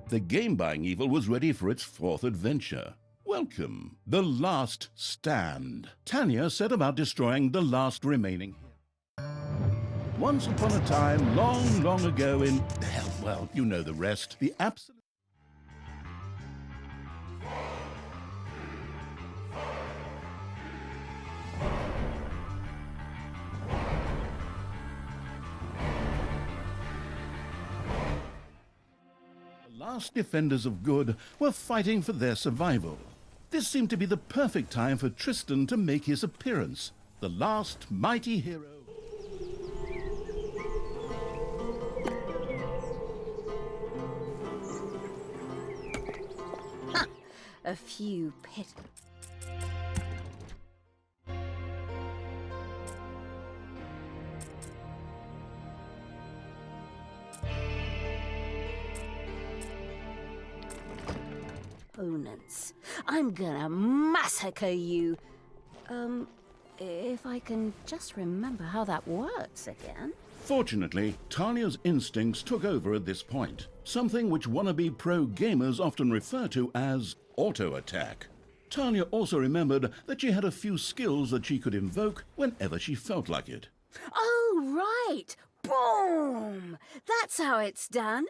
The game-buying evil was ready for its fourth adventure. Welcome, The Last Stand. Talia set about destroying the last remaining. Once upon a time, long, long ago in... well, you know the rest. The absolute... The last defenders of good were fighting for their survival. This seemed to be the perfect time for Tristan to make his appearance, the last mighty hero. Ha! A few pit. Opponents. I'm gonna massacre you. If I can just remember how that works again. Fortunately, Talia's instincts took over at this point, something which wannabe pro gamers often refer to as auto-attack. Talia also remembered that she had a few skills that she could invoke whenever she felt like it. Oh, right! Boom! That's how it's done.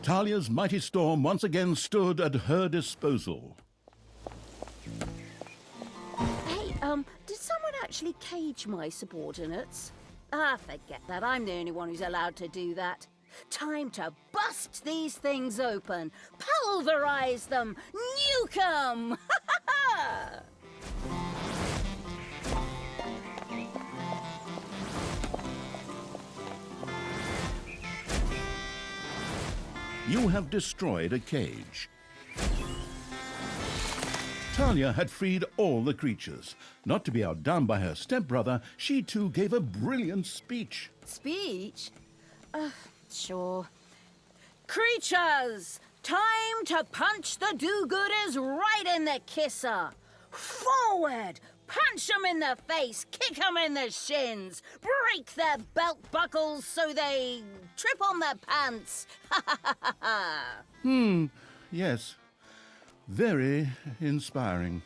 Talia's mighty storm once again stood at her disposal. Hey, did someone actually cage my subordinates? Ah, forget that. I'm the only one who's allowed to do that. Time to bust these things open. Pulverize them. Nuke them. Ha ha ha! You have destroyed a cage. Talia had freed all the creatures. Not to be outdone by her stepbrother, she too gave a brilliant speech. Speech? Sure. Creatures! Time to punch the do-gooders right in the kisser! Forward! Punch them in the face, kick them in the shins, break their belt buckles so they trip on their pants. Ha ha ha ha ha! Yes. Very inspiring.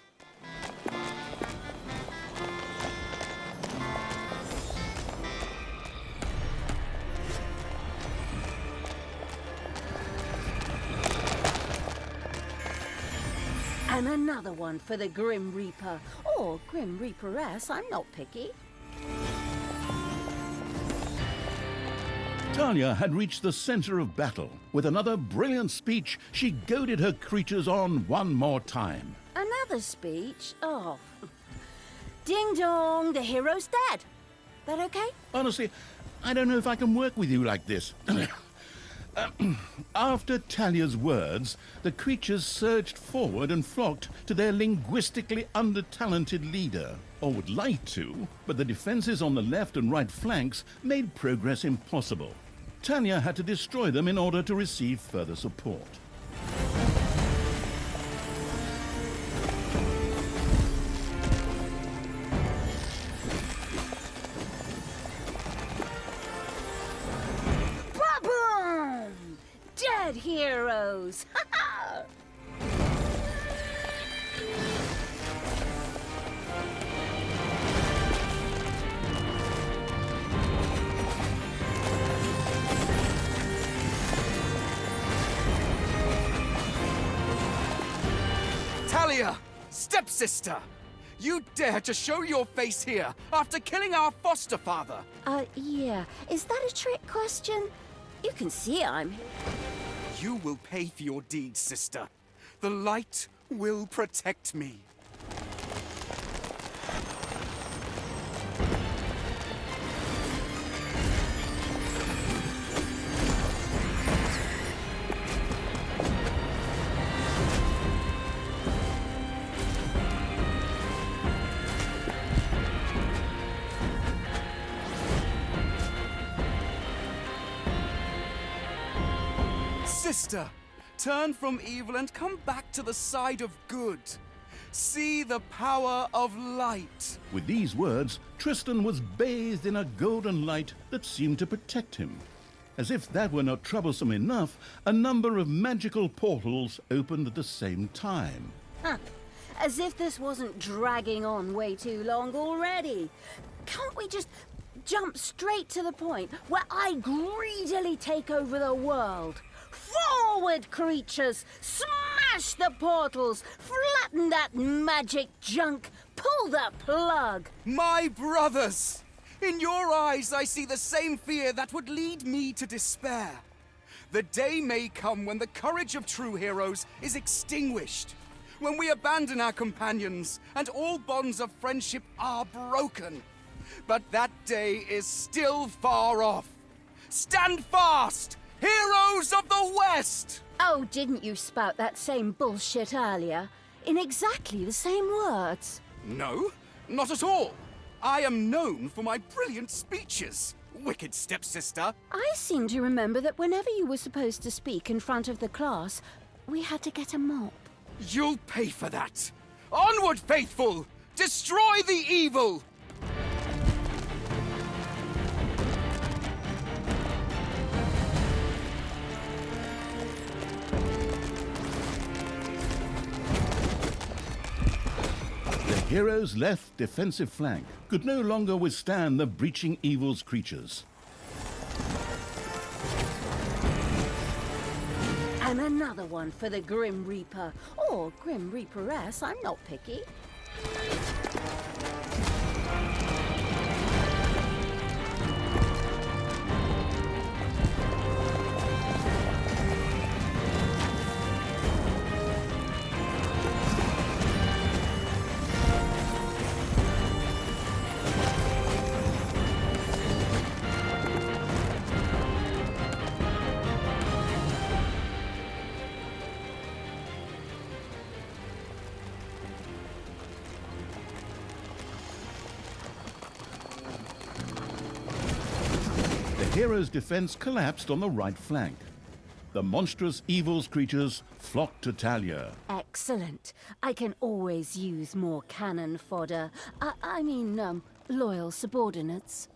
And another one for the Grim Reaper. Or Grim Reaperess, I'm not picky. Talia had reached the center of battle. With another brilliant speech, she goaded her creatures on one more time. Another speech? Oh. Ding dong, the hero's dead. That okay? Honestly, I don't know if I can work with you like this. After Talia's words, the creatures surged forward and flocked to their linguistically under-talented leader. Or would like to, but the defenses on the left and right flanks made progress impossible. Talia had to destroy them in order to receive further support. Ba-boom! Dead heroes! Ha ha! Talia! Stepsister! You dare to show your face here after killing our foster father! Yeah. Is that a trick question? You can see I'm... You will pay for your deeds, sister. The light will protect me. Stepsister! Turn from evil and come back to the side of good. See the power of light. With these words, Tristan was bathed in a golden light that seemed to protect him. As if that were not troublesome enough, a number of magical portals opened at the same time. Huh. As if this wasn't dragging on way too long already. Can't we just jump straight to the point where I greedily take over the world? Forward, creatures! Smash the portals! Flatten that magic junk! Pull the plug! My brothers! In your eyes, I see the same fear that would lead me to despair. The day may come when the courage of true heroes is extinguished, when we abandon our companions and all bonds of friendship are broken. But that day is still far off. Stand fast, heroes of the West! Oh, didn't you spout that same bullshit earlier? In exactly the same words. No, not at all. I am known for my brilliant speeches, wicked stepsister. I seem to remember that whenever you were supposed to speak in front of the class, we had to get a mop. You'll pay for that. Onward, faithful! Destroy the evil! The heroes' left defensive flank could no longer withstand the breaching evil's creatures. And another one for the Grim Reaper. Or Grim Reaperess, I'm not picky. The heroes' defense collapsed on the right flank. The monstrous evil's creatures flocked to Talia. Excellent. I can always use more cannon fodder. I mean, loyal subordinates.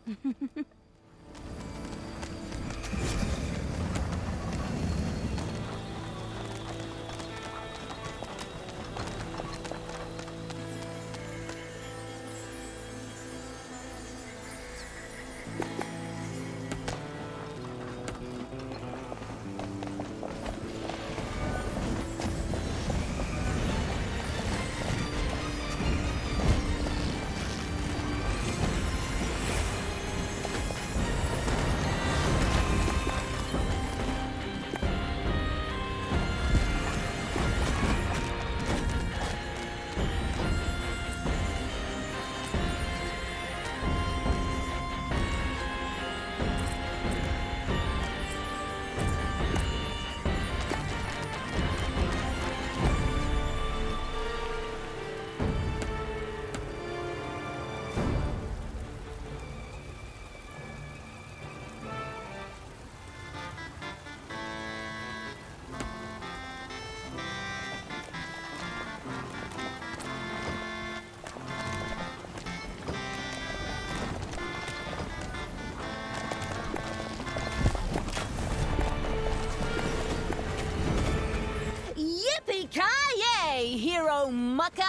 Yippee-ki-yay, hero mucker!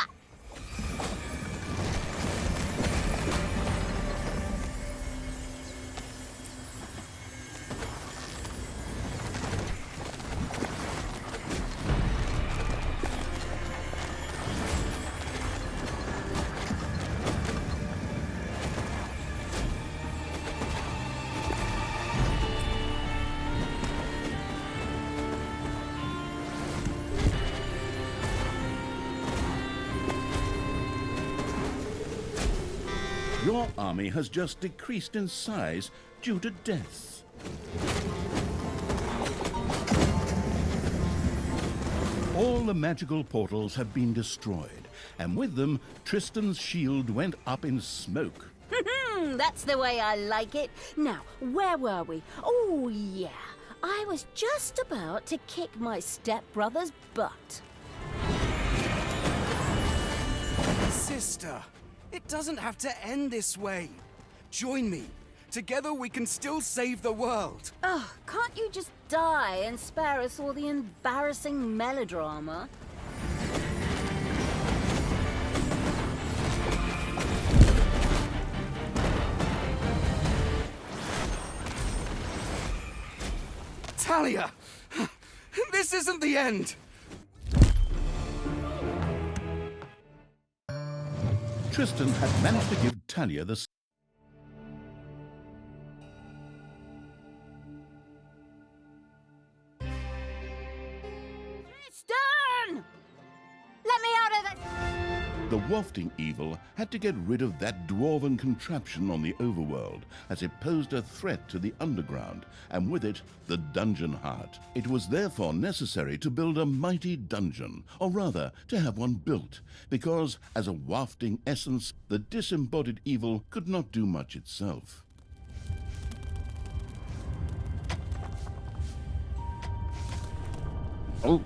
Your army has just decreased in size due to deaths. All the magical portals have been destroyed, and with them, Tristan's shield went up in smoke. That's the way I like it. Now, where were we? Oh, yeah. I was just about to kick my stepbrother's butt. Sister, it doesn't have to end this way. Join me. Together we can still save the world. Oh, can't you just die and spare us all the embarrassing melodrama? Talia! This isn't the end! Tristan had managed to give Talia the Tristan! Let me out of that! The wafting evil had to get rid of that Dwarven contraption on the overworld, as it posed a threat to the underground, and with it, the dungeon heart. It was therefore necessary to build a mighty dungeon, or rather, to have one built, because, as a wafting essence, the disembodied evil could not do much itself. Oh!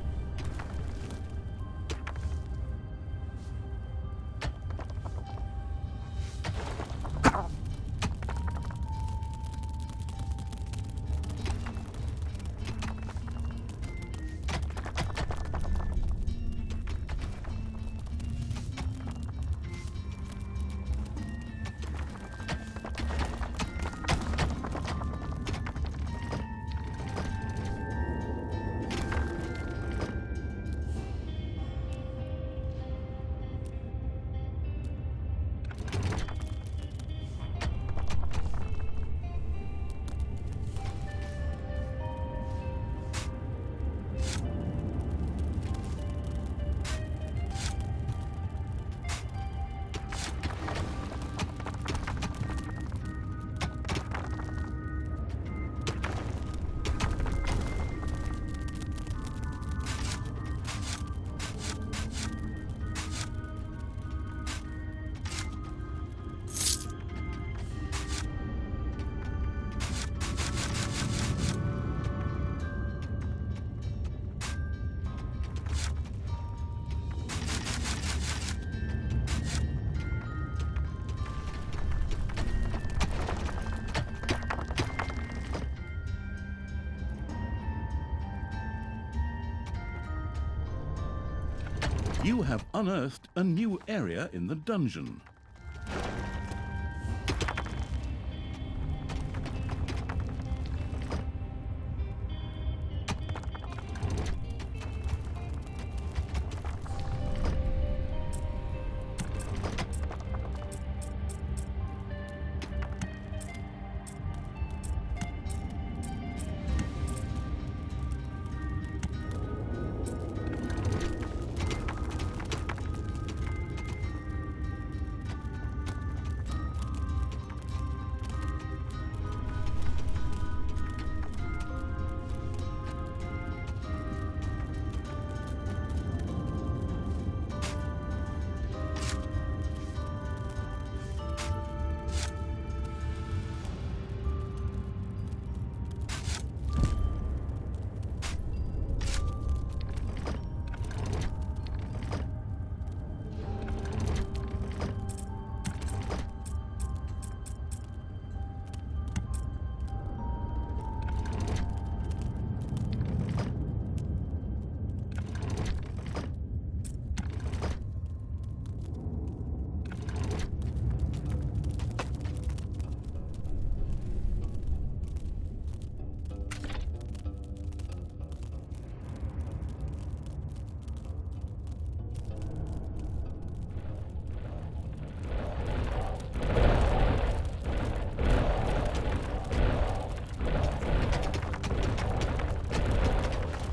You have unearthed a new area in the dungeon.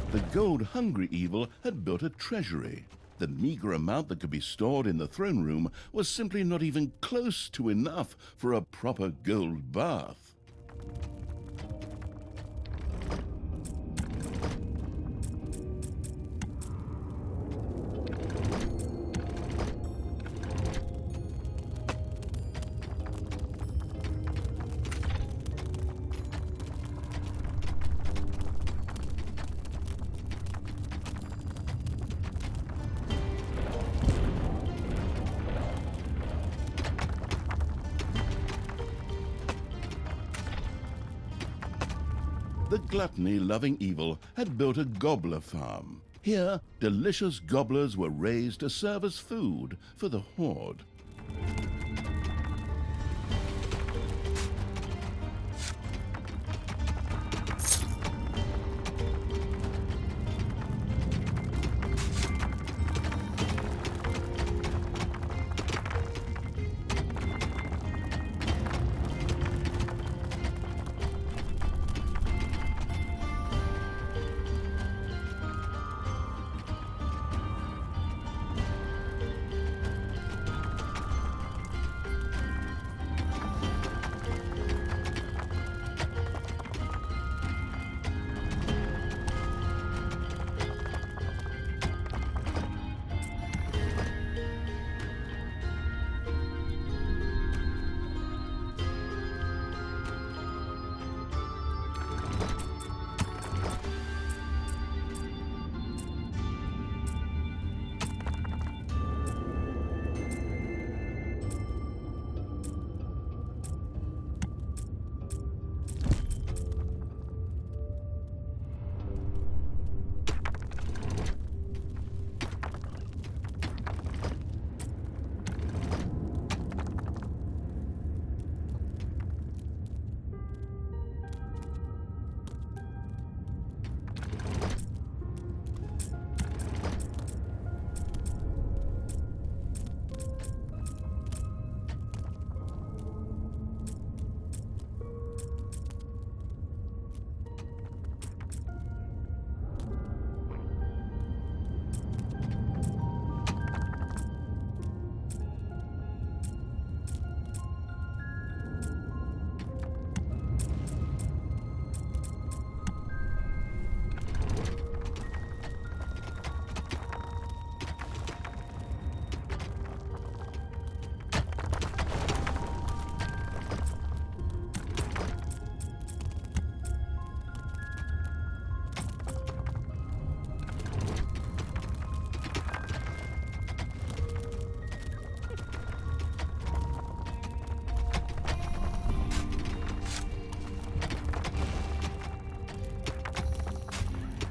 The gold-hungry evil had built a treasury. The meager amount that could be stored in the throne room was simply not even close to enough for a proper gold bath. The gluttony-loving evil had built a gobbler farm. Here, delicious gobblers were raised to serve as food for the horde.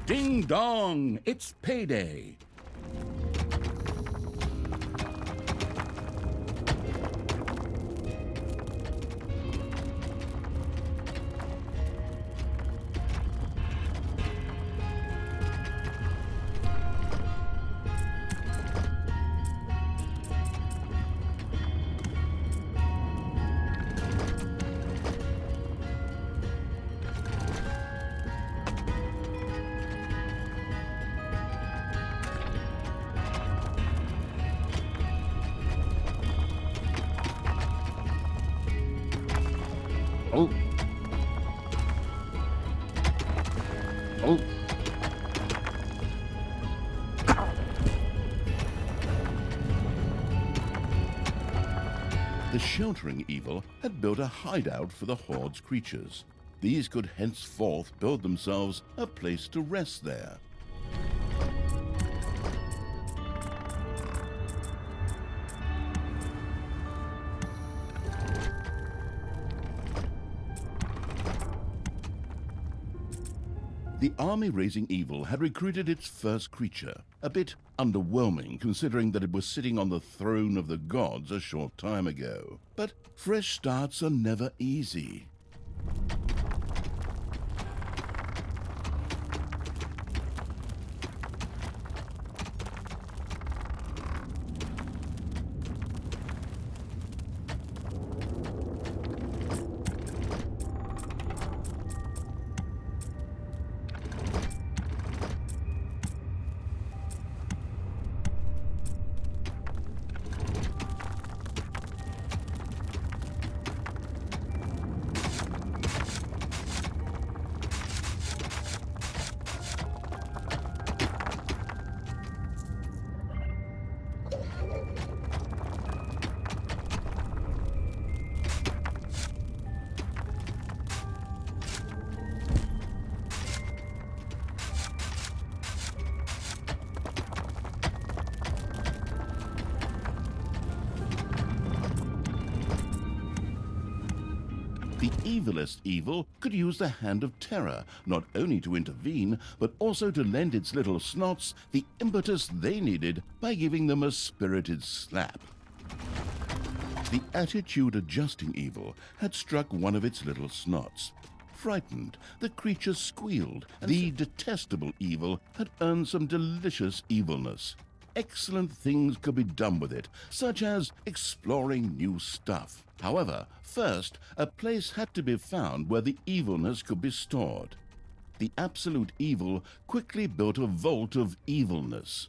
Ding dong! It's payday! Oh. Oh. The sheltering evil had built a hideout for the horde's creatures. These could henceforth build themselves a place to rest there. The army-raising evil had recruited its first creature, a bit underwhelming considering that it was sitting on the throne of the gods a short time ago. But fresh starts are never easy. evilest evil could use the Hand of Terror, not only to intervene, but also to lend its little snots the impetus they needed by giving them a spirited slap. The attitude-adjusting evil had struck one of its little snots. Frightened, the creature squealed. The detestable evil had earned some delicious evilness. Excellent things could be done with it, such as exploring new stuff. However, first, a place had to be found where the evilness could be stored. The absolute evil quickly built a vault of evilness.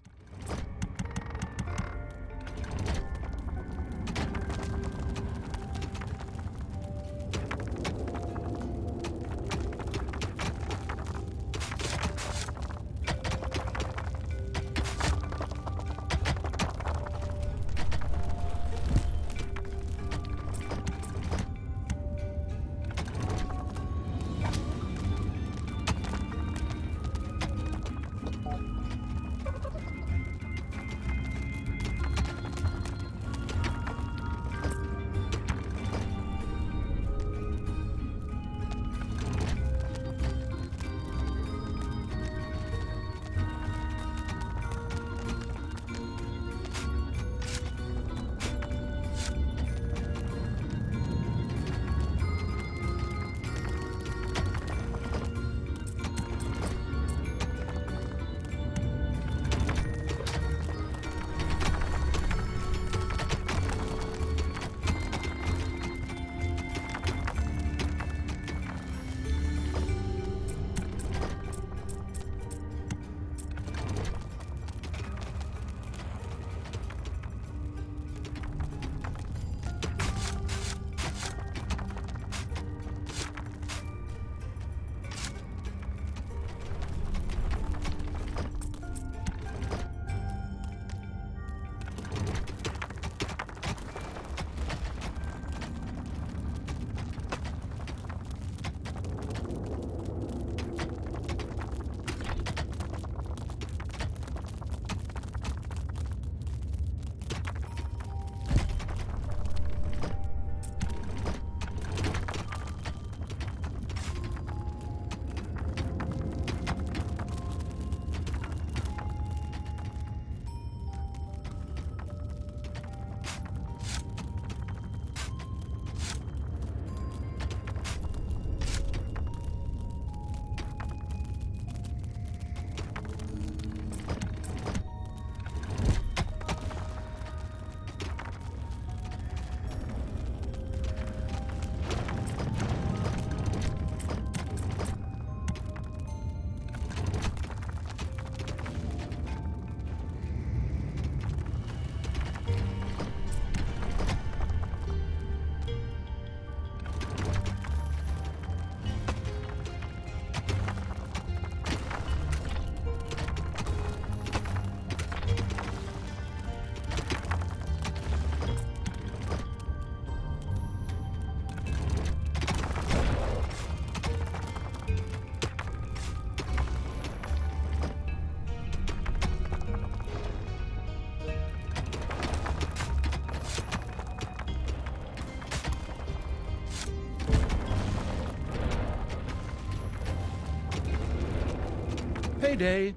Payday!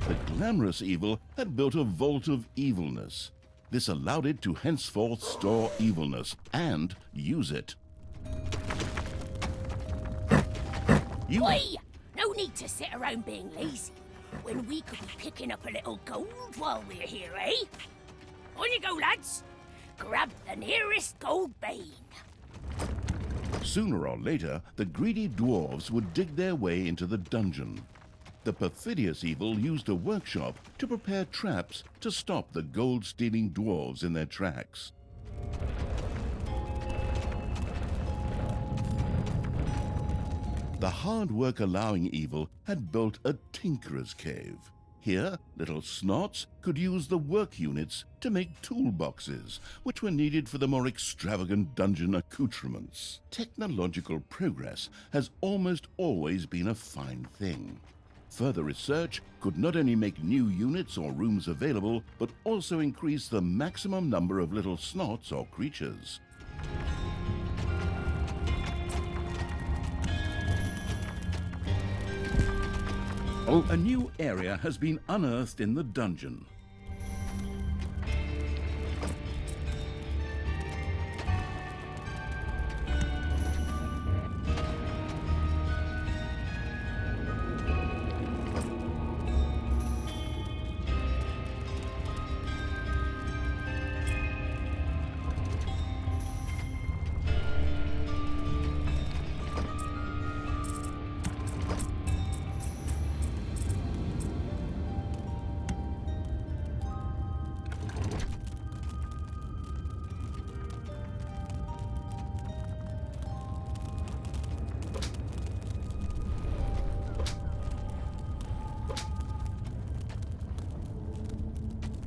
The glamorous evil had built a vault of evilness. This allowed it to henceforth store evilness and use it. Oi! No need to sit around being lazy when we could be picking up a little gold while we're here, eh? On you go, lads! Grab the nearest gold vein. Sooner or later, the greedy dwarves would dig their way into the dungeon. The perfidious evil used a workshop to prepare traps to stop the gold-stealing dwarves in their tracks. The hard work-allowing evil had built a tinkerer's cave. Here, little snots could use the work units to make toolboxes, which were needed for the more extravagant dungeon accoutrements. Technological progress has almost always been a fine thing. Further research could not only make new units or rooms available, but also increase the maximum number of little snots or creatures. A new area has been unearthed in the dungeon.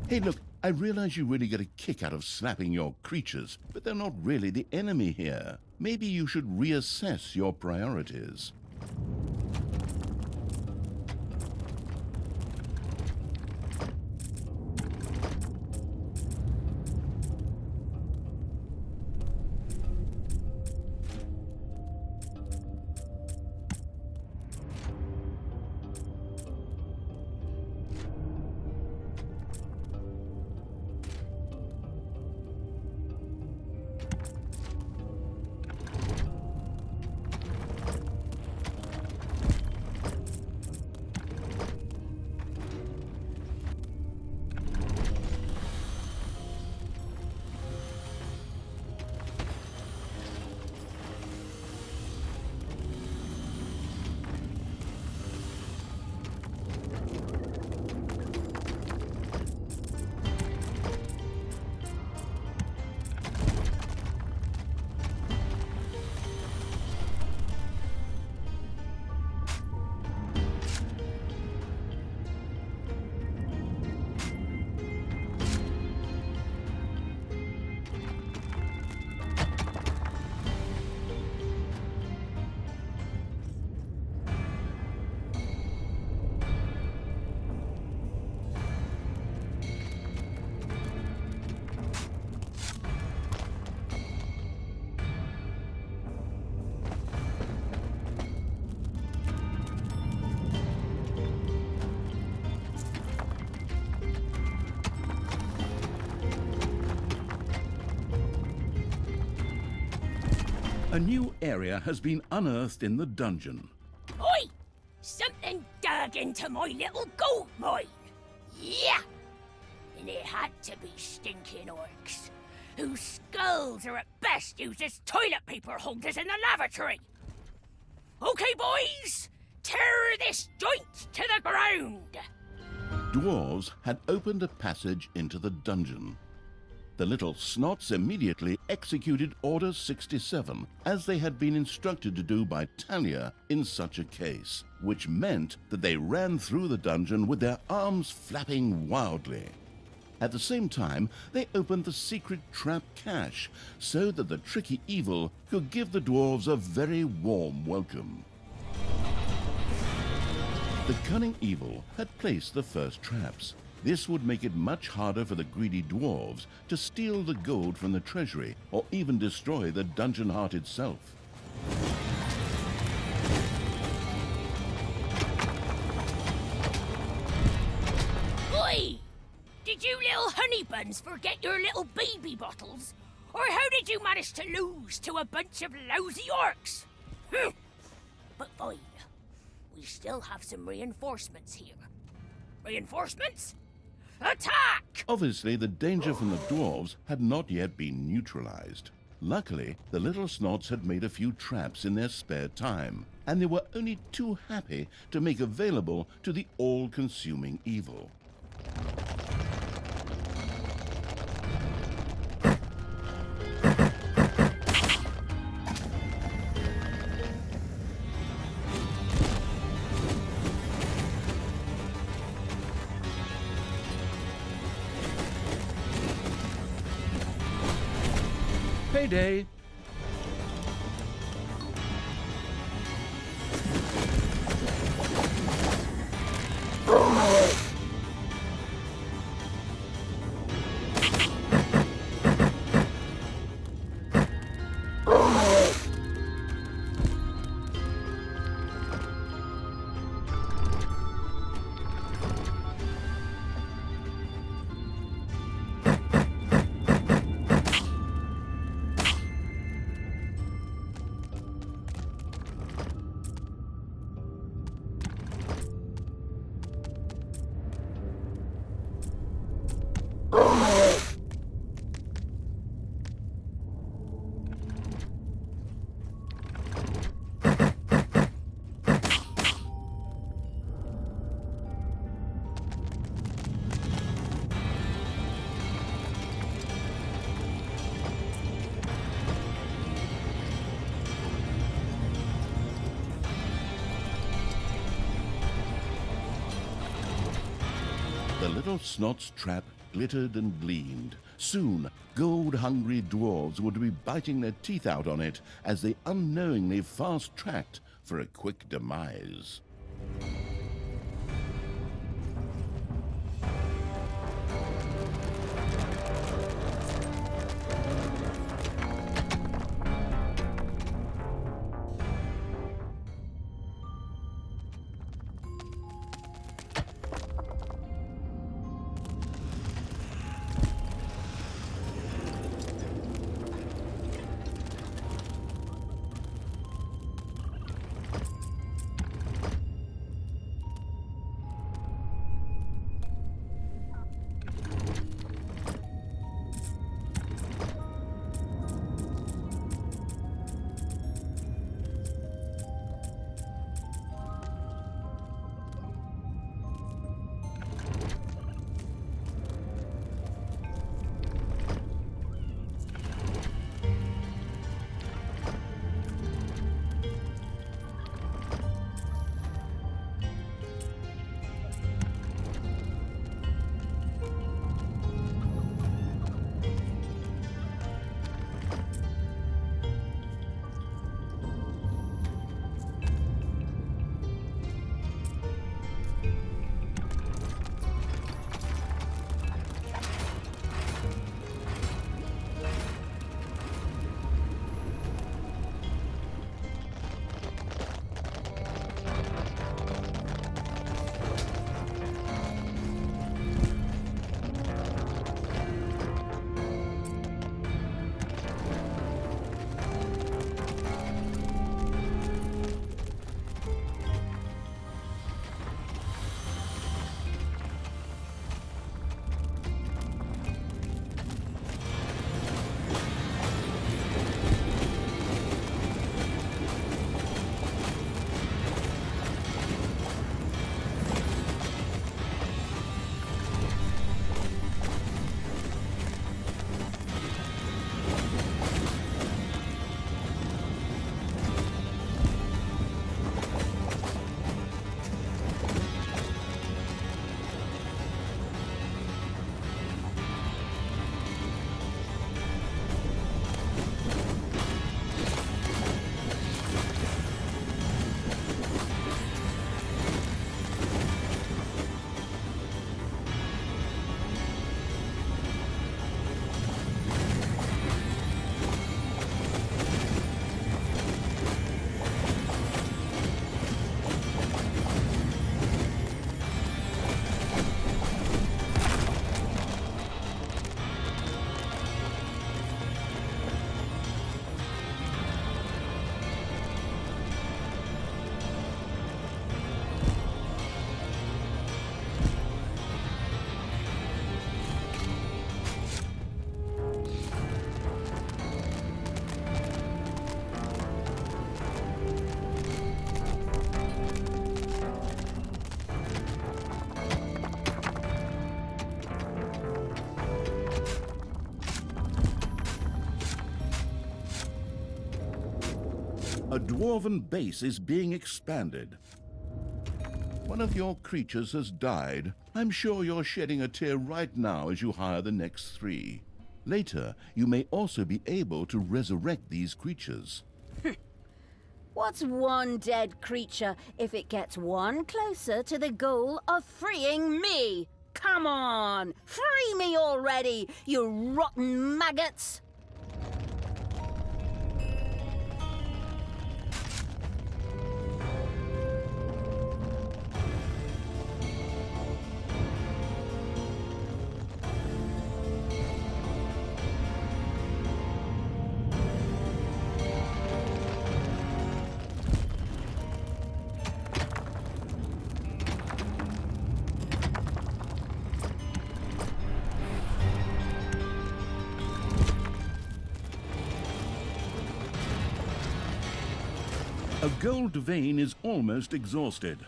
Hey, look, I realize you really get a kick out of slapping your creatures, but they're not really the enemy here. Maybe you should reassess your priorities. A new area has been unearthed in the dungeon. Oi! Something dug into my little gold mine! Yeah! And it had to be stinking orcs, whose skulls are at best used as toilet paper holders in the lavatory! Okay, boys! Tear this joint to the ground! Dwarves had opened a passage into the dungeon. The little snots immediately executed Order 67, as they had been instructed to do by Talia in such a case, which meant that they ran through the dungeon with their arms flapping wildly. At the same time, they opened the secret trap cache, so that the tricky evil could give the dwarves a very warm welcome. The cunning evil had placed the first traps. This would make it much harder for the greedy dwarves to steal the gold from the treasury or even destroy the dungeon heart itself. Oi! Did you little honey buns forget your little baby bottles? Or how did you manage to lose to a bunch of lousy orcs? But fine. We still have some reinforcements here. Reinforcements? Attack! Obviously, the danger from the dwarves had not yet been neutralized. Luckily, the little snots had made a few traps in their spare time, and they were only too happy to make available to the all-consuming evil. Payday! The little snot's trap glittered and gleamed. Soon, gold-hungry dwarves would be biting their teeth out on it as they unknowingly fast-tracked for a quick demise. A dwarven base is being expanded. One of your creatures has died. I'm sure you're shedding a tear right now as you hire the next 3. Later, you may also be able to resurrect these creatures. What's one dead creature if it gets one closer to the goal of freeing me? Come on! Free me already, you rotten maggots! A gold vein is almost exhausted.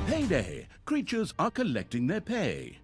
Payday! Creatures are collecting their pay.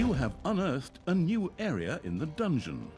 you have unearthed a new area in the dungeon.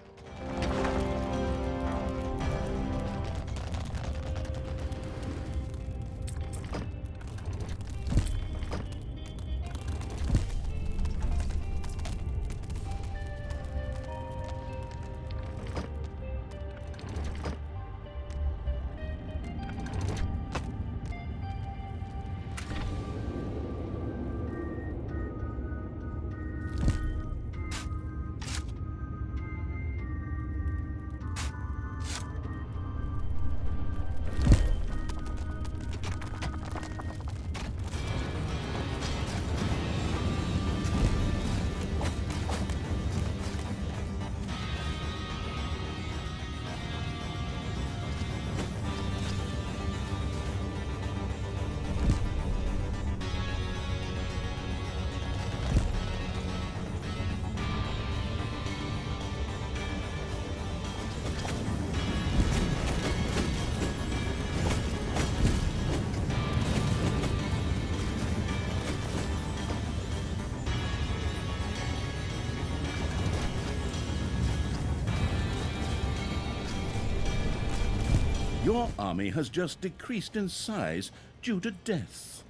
Your army has just decreased in size due to death.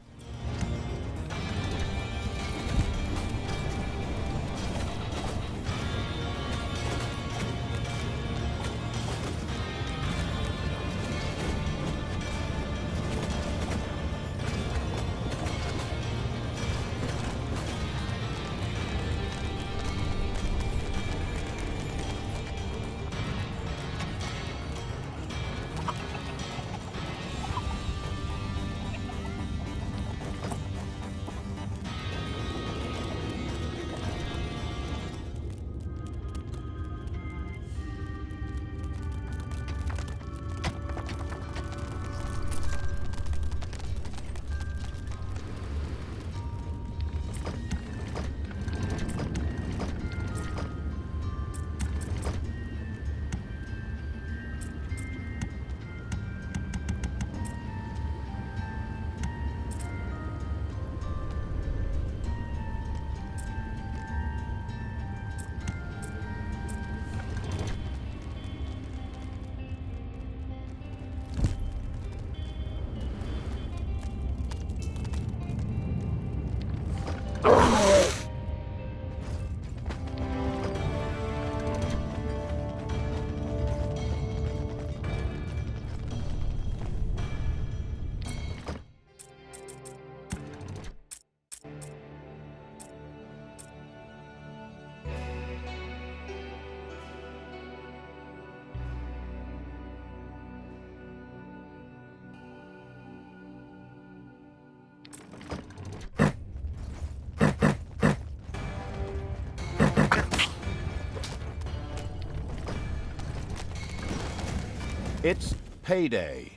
It's payday.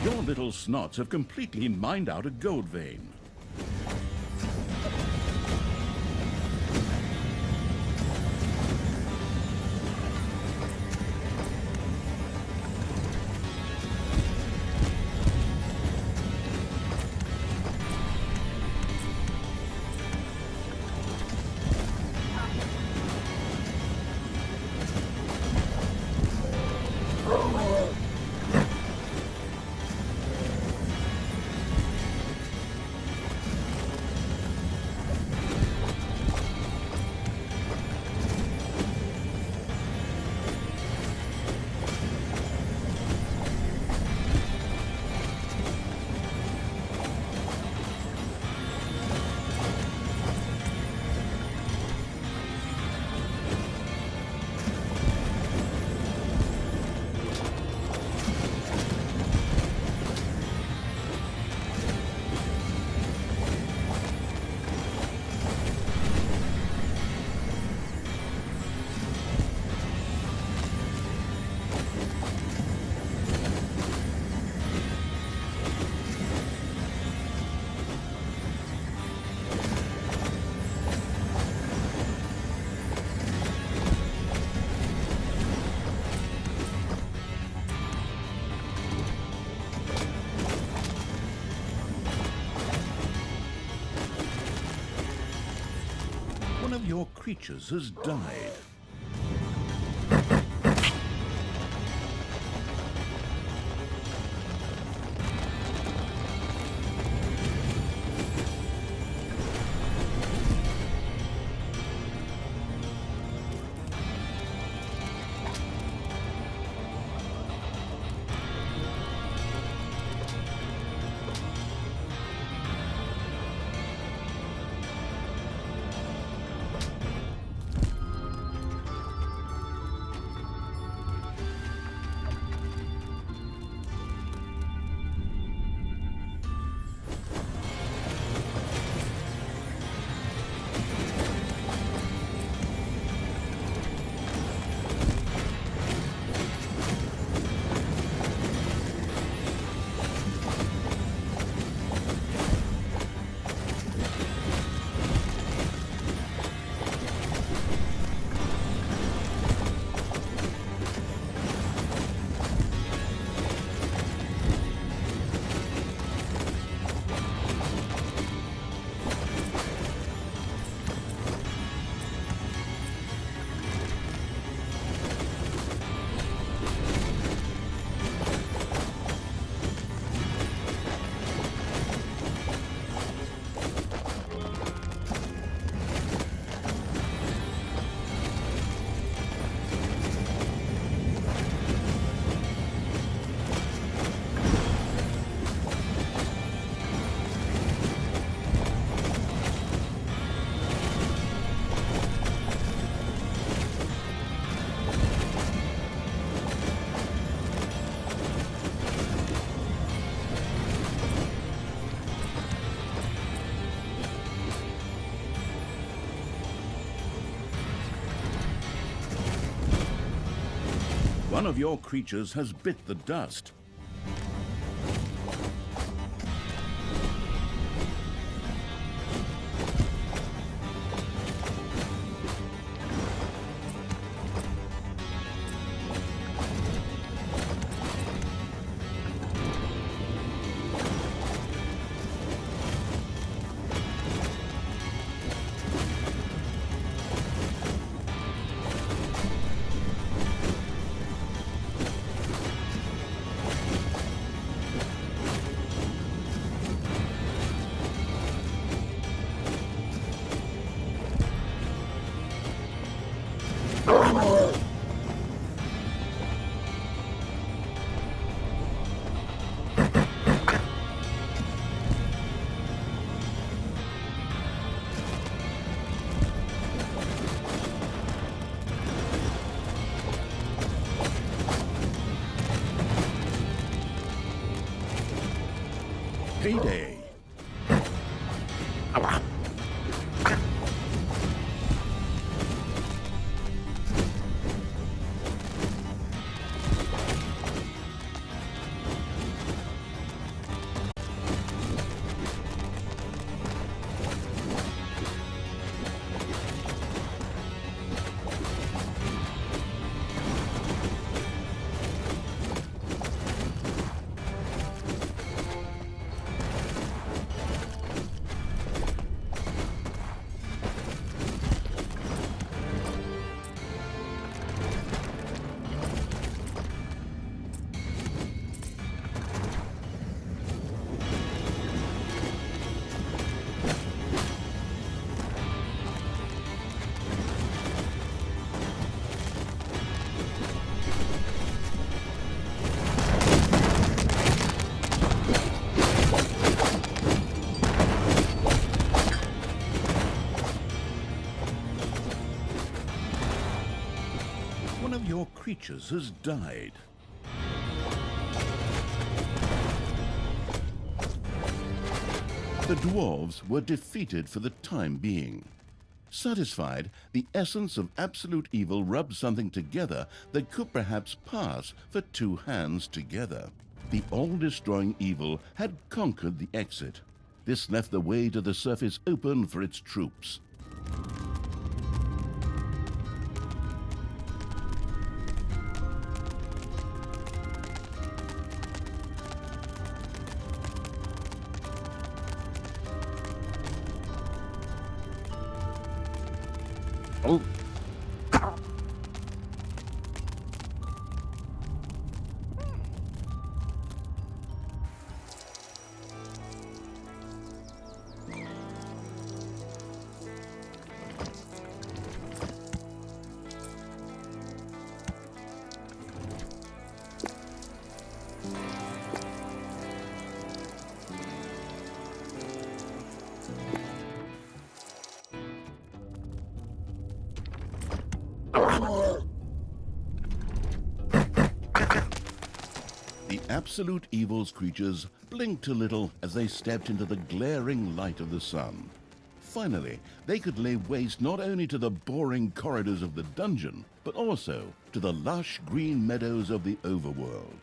Your little snots have completely mined out a gold vein. of your creatures has died. One of your creatures has bit the dust. Payday. One of your creatures has died. The dwarves were defeated for the time being. Satisfied, the essence of absolute evil rubbed something together that could perhaps pass for two hands together. The all-destroying evil had conquered the exit. This left the way to the surface open for its troops. Oh. The absolute evil's creatures blinked a little as they stepped into the glaring light of the sun. Finally, they could lay waste not only to the boring corridors of the dungeon, but also to the lush green meadows of the overworld.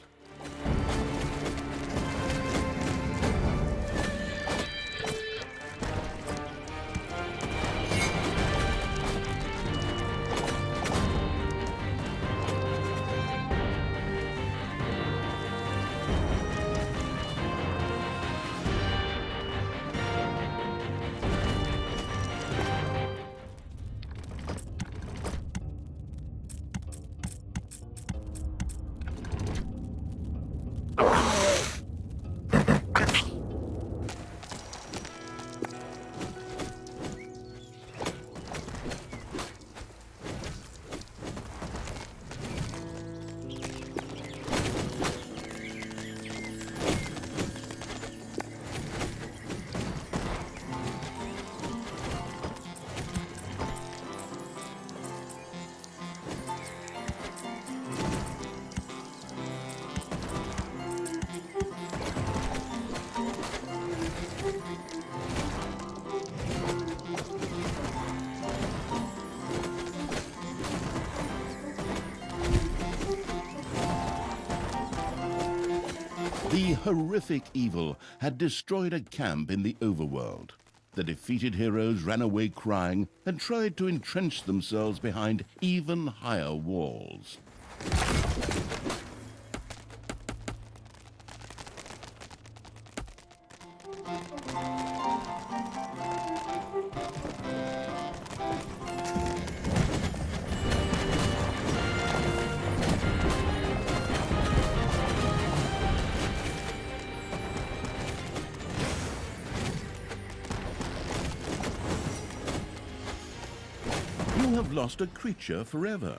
The horrific evil had destroyed a camp in the overworld. The defeated heroes ran away crying and tried to entrench themselves behind even higher walls. You have lost a creature forever.